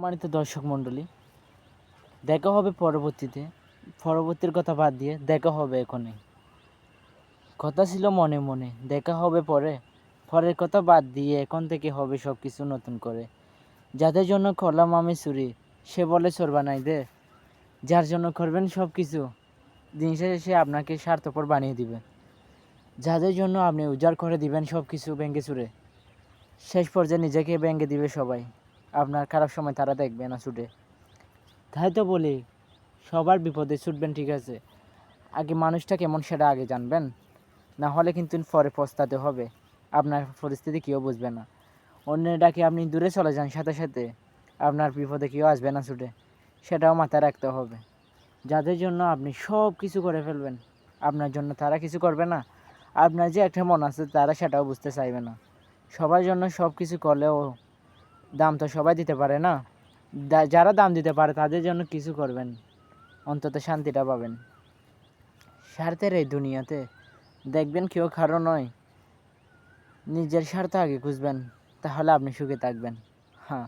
সম্মানিত দর্শক মণ্ডলী, দেখা হবে পরবর্তীতে। পরবর্তীর কথা বাদ দিয়ে দেখা হবে এখনই। কথা ছিল মনে মনে, দেখা হবে পরে। পরের কথা বাদ দিয়ে এখন থেকে হবে সব কিছু নতুন করে। যাদের জন্য করলাম আমি চুরি, সে বলে চোর বানাই দে। যার জন্য করবেন সব কিছু, দিন শেষে সে আপনাকে স্বার্থপর বানিয়ে দিবে। যাদের জন্য আপনি উজাড় করে দিবেন সব কিছু ভেঙে চুরে, শেষ পর্যায়ে নিজেকে ভেঙে দিবে সবাই। আপনার খারাপ সময় তারা দেখবে না ছুটে। তাই তো বলি, সবার বিপদে ছুটবেন, ঠিক আছে, আগে মানুষটা কেমন সেটা আগে জানবেন, না হলে কিন্তু পরে পস্তাতে হবে। আপনার পরিস্থিতি কেউ বুঝবে না। অন্যের ডাকে আপনি দূরে চলে যান, সাথে সাথে আপনার বিপদে কেউ আসবে না ছুটে, সেটাও মাথায় রাখতে হবে। যাদের জন্য আপনি সব কিছু করে ফেলবেন, আপনার জন্য তারা কিছু করবে না। আপনার যে একটা মন আছে তারা সেটাও বুঝতে চাইবে না। সবার জন্য সব কিছু করলেও দাম তো সবাই দিতে পারে না। যারা দাম দিতে পারে তাদের জন্য কিছু করবেন, অন্তত শান্তিটা পাবেন। স্বার্থের এই দুনিয়াতে দেখবেন কেউ কারো নয়, নিজের স্বার্থ আগে খুঁজবেন, তাহলে আপনি সুখে থাকবেন। হ্যাঁ।